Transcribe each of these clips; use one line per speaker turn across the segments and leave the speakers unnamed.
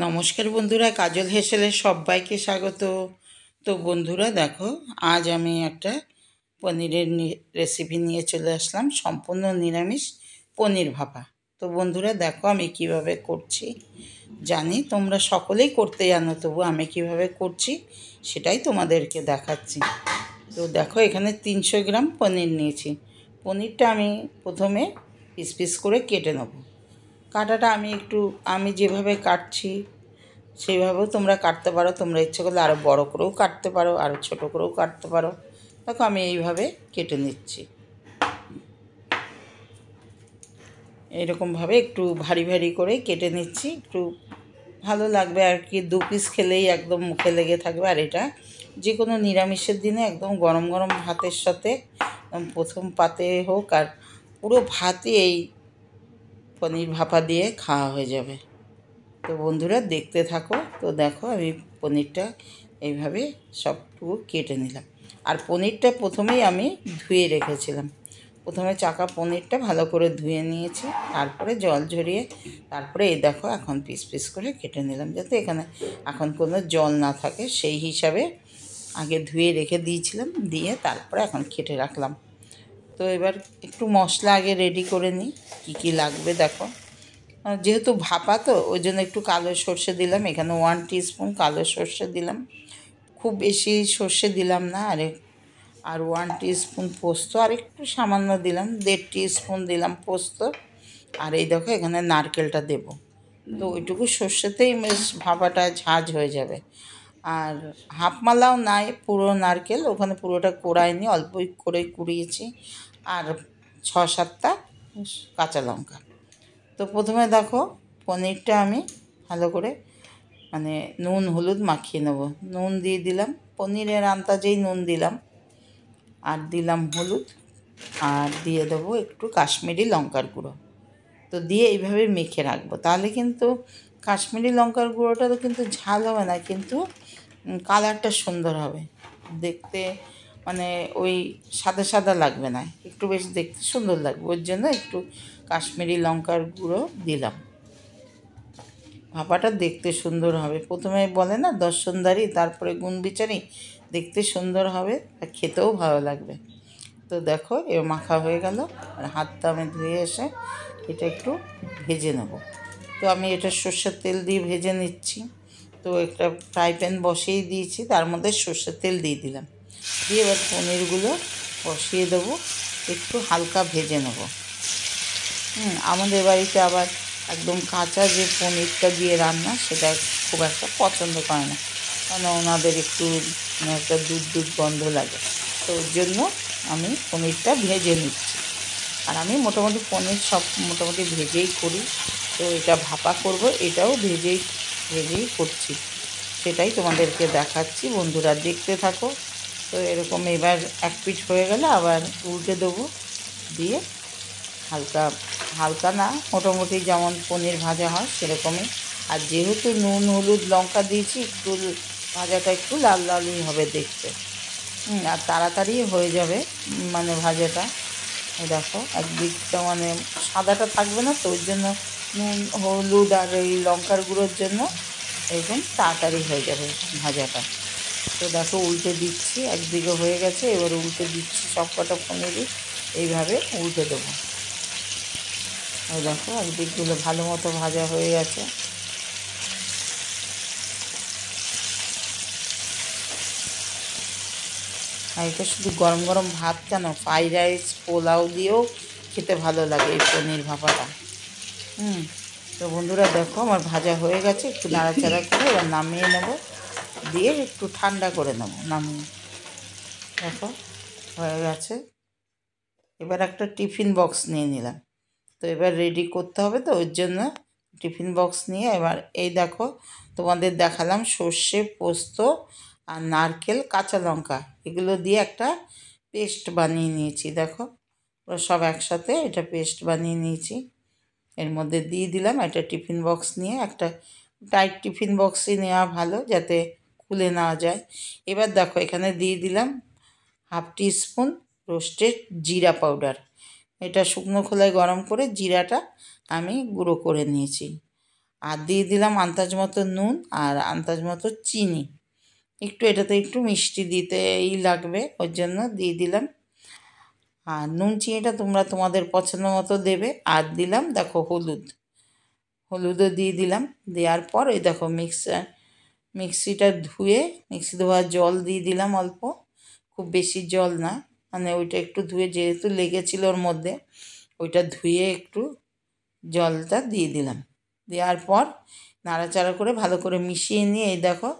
নমস্কার বন্ধুরা, কাজল হেসেলে সবাইকে স্বাগত। তো বন্ধুরা দেখো, আজ আমি একটা পনিরের রেসিপি নিয়ে চলে আসলাম, সম্পূর্ণ নিরামিষ পনির ভাপা। তো বন্ধুরা দেখো আমি কিভাবে করছি। জানি তোমরা সকলেই করতে জানো, তবু আমি কিভাবে করছি সেটাই তোমাদেরকে দেখাচ্ছি। তো দেখো এখানে 300 গ্রাম পনির নিয়েছি। পনিরটা আমি প্রথমে পিস পিস করে কেটে নেব। কাটাটা আমি যেভাবে কাটছি সেইভাবেও তোমরা কাটতে পারো। তোমরা ইচ্ছে করলে আরও বড় করেও কাটতে পারো, আরও ছোটো করেও কাটতে পারো। দেখো আমি এইভাবে কেটে নিচ্ছি। এরকমভাবে একটু ভারী ভারী করে কেটে নিচ্ছি, একটু ভালো লাগবে আর কি। 2 পিস খেলেই একদম মুখে লেগে থাকবে। আর এটা যে কোনো নিরামিষের দিনে একদম গরম গরম ভাতের সাথে প্রথম পাতে হোক আর পুরো ভাতই এই পনির ভাপা দিয়ে খাওয়া হয়ে যাবে। তো বন্ধুরা দেখতে থাকো। তো দেখো আমি পনিরটা এইভাবে সবটুকু কেটে নিলাম। আর পনিরটা প্রথমেই আমি ধুয়ে রেখেছিলাম। প্রথমে চাকা পনিরটা ভালো করে ধুয়ে নিয়েছি, তারপরে জল ঝরিয়ে তারপরে এই দেখো এখন পিস পিস করে কেটে নিলাম, যাতে এখানে এখন কোনো জল না থাকে সেই হিসাবে আগে ধুয়ে রেখে দিয়েছিলাম, দিয়ে তারপরে এখন কেটে রাখলাম। তো এবার একটু মশলা আগে রেডি করে নিই, কী কী লাগবে দেখো। যেহেতু ভাপা তো ওই জন্য একটু কালো সর্ষে দিলাম, এখানে 1 টিস্পুন কালো সর্ষে দিলাম, খুব বেশি সর্ষে দিলাম না। আর 1 টিস্পুন পোস্ত, আর একটু সামান্য দিলাম, 1.5 টিস্পুন দিলাম পোস্ত। আর এই দেখো এখানে নারকেলটা দেব। তো ওইটুকু সর্ষেতেই বেশ ভাপাটা ঝাঁঝ হয়ে যাবে। আর হাফ মালাও নাই, পুরো নারকেল, ওখানে পুরোটা কোড়াইনি, অল্পই করে কুড়িয়েছি। আর 6-7টা কাঁচা লঙ্কা। তো প্রথমে দেখো পনিরটা আমি ভালো করে নুন হলুদ মাখিয়ে নেব। নুন দিয়ে দিলাম, পনিরের আন্দাজেই নুন দিলাম, আর দিলাম হলুদ, আর দিয়ে দেবো একটু কাশ্মীরি লঙ্কার গুঁড়ো। তো দিয়ে এইভাবে মেখে রাখবো। তাহলে কিন্তু কাশ্মীরি লঙ্কার গুঁড়োটা তো কিন্তু ঝাল হবে না, কিন্তু কালারটা সুন্দর হবে দেখতে। ওই সাদা সাদা লাগবে না, একটু বেশ দেখতে সুন্দর লাগবে। ওর জন্য একটু কাশ্মীরি লঙ্কার গুঁড়ো দিলাম। ভাপাটা দেখতে সুন্দর হবে। প্রথমে বলে না দর্শনদারি তারপরে গুণ বিচারি, দেখতে সুন্দর হবে আর খেতেও ভালো লাগবে। তো দেখো এ মাখা হয়ে গেল। আর হাতটা আমি ধুয়ে এসে এটা একটু ভেজে নেব। তো আমি এটা সর্ষের তেল দিয়ে ভেজে নিচ্ছি। তো একটা ফ্রাই প্যান বসিয়ে দিয়েছি, তার মধ্যে সর্ষের তেল দিয়ে দিলাম, দিয়ে এবার পনিরগুলো বসিয়ে দেবো, একটু হালকা ভেজে নেব। আমাদের বাড়িতে আবার একদম কাঁচা যে পনিরটা দিয়ে রান্না সেটা খুব একটা পছন্দ করে না, কারণ ওনাদের একটু একটা দুধ দুধ গন্ধ লাগে। তো ওর জন্য আমি পনিরটা ভেজে নিচ্ছি। আর আমি মোটামুটি পনির সব মোটামুটি ভেজেই করি। তো এটা ভাপা করব, এটাও ভেজেই করছি, সেটাই তোমাদেরকে দেখাচ্ছি। বন্ধুরা দেখতে থাকো। তো এরকম এবার এক পিঠ হয়ে গেলে আবার উল্টে দেবো, দিয়ে হালকা হালকা না, মোটামুটি যেমন পনির ভাজা হয় সেরকমই। আর যেহেতু নুন হলুদ লঙ্কা দিয়েছি, একটু ভাজাটা একটু লাল লালই হবে দেখতে। আর তাড়াতাড়ি হয়ে যাবে ভাজাটা। এই দেখো একদিকটা সাদাটা থাকবে না, তো ওই জন্য নুন হলুদ আর এই লঙ্কার গুঁড়োর জন্য একদম তাড়াতাড়ি হয়ে যাবে ভাজাটা। তো দেখো উল্টে দিচ্ছি, একদিকে হয়ে গেছে, এবার উল্টে দিচ্ছি সব কটা পনিরই এইভাবে উল্টে দেবো। ওই দেখো একদিকগুলো ভালো মতো ভাজা হয়ে গেছে। আর এটা শুধু গরম গরম ভাত কেন, ফ্রাইড রাইস পোলাও দিয়েও খেতে ভালো লাগে এই পনির ভাপাটা। তো বন্ধুরা দেখো আমার ভাজা হয়ে গেছে, একটু নাড়াচাড়া করে এবার নামিয়ে নেব, দিয়ে একটু ঠান্ডা করে নেব নামিয়ে। দেখো হয়ে গেছে। এবার একটা টিফিন বক্স নিয়ে নিলাম। তো এবার রেডি করতে হবে, তো ওর জন্য টিফিন বক্স নিয়ে এবার এই দেখো তোমাদের দেখালাম সর্ষে পোস্ত আর নারকেল কাঁচা লঙ্কা এগুলো দিয়ে একটা পেস্ট বানিয়ে নিয়েছি। দেখো ওরা সব একসাথে এটা পেস্ট বানিয়ে নিয়েছি, এর মধ্যে দিয়ে দিলাম। একটা টিফিন বক্স নিয়ে, একটা টাইট টিফিন বক্সই নেওয়া ভালো যাতে খুলে নেওয়া যায়। এবার দেখো এখানে দিয়ে দিলাম 1/2 টিস্পুন রোস্টেড জিরা পাউডার। এটা শুকনো খোলায় গরম করে জিরাটা আমি গুঁড়ো করে নিয়েছি। আর দিয়ে দিলাম আন্দাজ মতো নুন আর আন্দাজ মতো চিনি। একটু এটাতে একটু মিষ্টি দিতেই লাগবে, ওর জন্য দিয়ে দিলাম। আর নুন চিনিটা তোমরা তোমাদের পছন্দ মতো দেবে। আর দিলাম দেখো হলুদও দিয়ে দিলাম। দেওয়ার পর ওই দেখো মিক্সি ধোয়ার জল দিয়ে দিলাম অল্প, খুব বেশি জল না, মানে ওইটা একটু ধুয়ে যেহেতু লেগেছিল ওর মধ্যে, ওইটা ধুয়ে একটু জলটা দিয়ে দিলাম। দেওয়ার পর নাড়াচাড়া করে ভালো করে মিশিয়ে নিয়ে এই দেখো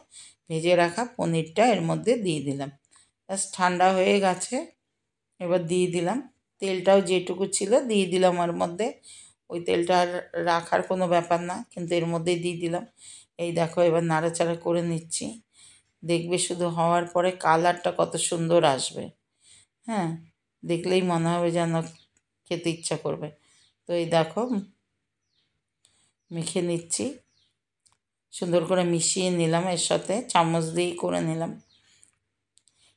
ভেজে রাখা পনিরটা এর মধ্যে দিয়ে দিলাম। জাস্ট ঠান্ডা হয়ে গেছে, এবার দিয়ে দিলাম তেলটাও যেটুকু ছিল দিয়ে দিলাম ওর মধ্যে। ওই তেলটা আর রাখার কোনো ব্যাপার না, কিন্তু এর মধ্যেই দিয়ে দিলাম। এই দেখো এবার নাড়াচাড়া করে নিচ্ছি। দেখবে শুধু হওয়ার পরে কালারটা কত সুন্দর আসবে। হ্যাঁ, দেখলেই মনে হবে যেন খেতে ইচ্ছা করবে। তো এই দেখো মেখে নিচ্ছি, সুন্দর করে মিশিয়ে নিলাম, এর সাথে চামচ দিয়েই করে নিলাম।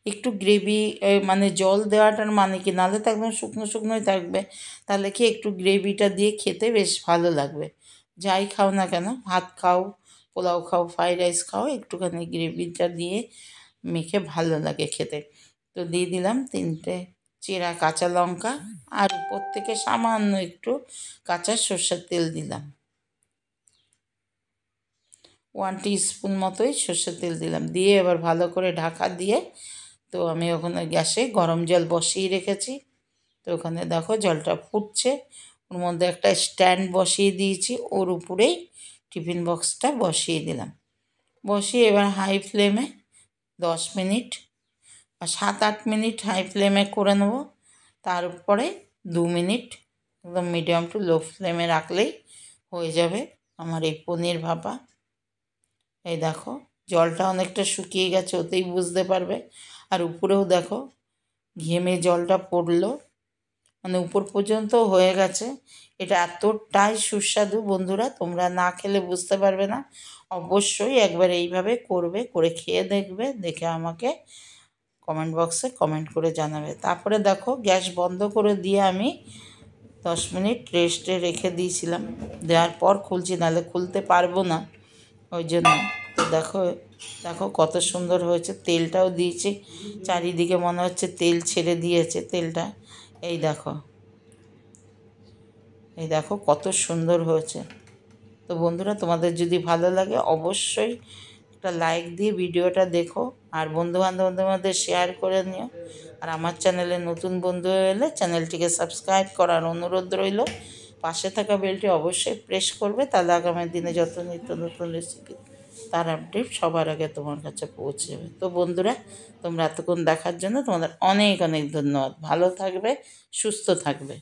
একটু গ্রেভি মানে জল দেওয়াটার মানে কি, নাহলে তো একদম শুকনো শুকনোই থাকবে, তাহলে কি একটু গ্রেভিটা দিয়ে খেতে বেশ ভালো লাগবে। যাই খাও না কেন, ভাত খাও, পোলাও খাও, ফ্রাইড রাইস খাও, একটুখানি গ্রেভিটা দিয়ে মেখে ভালো লাগে খেতে। তো দিয়ে দিলাম 3টে চেরা কাঁচা লঙ্কা, আর উপর থেকে সামান্য একটু কাঁচা সর্ষের তেল দিলাম। 1 টিস্পুন মতোই সর্ষের তেল দিলাম। দিয়ে এবার ভালো করে ঢাকা দিয়ে, তো আমি ওখানে গ্যাসে গরম জল বসিয়ে রেখেছি। তো ওখানে দেখো জলটা ফুটছে, ওর মধ্যে একটা স্ট্যান্ড বসিয়ে দিয়েছি, ওর উপরেই টিফিন বক্সটা বসিয়ে দিলাম। বসিয়ে এবার হাই ফ্লেমে 10 মিনিট বা 7-8 মিনিট হাই ফ্লেমে করে নেব। তারপরে 2 মিনিট একদম মিডিয়াম টু লো ফ্লেমে রাখলেই হয়ে যাবে আমার এই পনির ভাপা। এই দেখো জলটা অনেকটা শুকিয়ে গেছে, ওতেই বুঝতে পারবে। আর উপরেও দেখো ঘেমে জলটা পড়লো, মানে উপর পর্যন্ত হয়ে গেছে। এটা এতটাই সুস্বাদু বন্ধুরা, তোমরা না খেলে বুঝতে পারবে না। অবশ্যই একবার এইভাবে করবে, করে খেয়ে দেখবে, দেখে আমাকে কমেন্ট বক্সে কমেন্ট করে জানাবে। তারপরে দেখো গ্যাস বন্ধ করে দিয়ে আমি 10 মিনিট রেস্টে রেখে দিয়েছিলাম। দেওয়ার পর খুলছি, নাহলে খুলতে পারবো না, ওই জন্য। তো দেখো দেখো কত সুন্দর হয়েছে, তেলটাও দিয়েছি চারিদিকে, মনে হচ্ছে তেল ছেড়ে দিয়েছে তেলটা। এই দেখো কত সুন্দর হয়েছে। তো বন্ধুরা তোমাদের যদি ভালো লাগে অবশ্যই একটা লাইক দিয়ে ভিডিওটা দেখো, আর বন্ধুবান্ধবদের মধ্যে শেয়ার করে নিও। আর আমার চ্যানেলে নতুন বন্ধু এলে চ্যানেলটিকে সাবস্ক্রাইব করার অনুরোধ রইল। পাশে থাকা বেলটি অবশ্যই প্রেস করবে, তাহলে আগামী দিনে যত নিত্য নতুন রেসিপি তার আপডেট সবার আগে তোমার কাছে পৌঁছে যাবে। তো বন্ধুরা তোমরা এতক্ষণ দেখার জন্য তোমাদের অনেক অনেক ধন্যবাদ। ভালো থাকবে, সুস্থ থাকবে।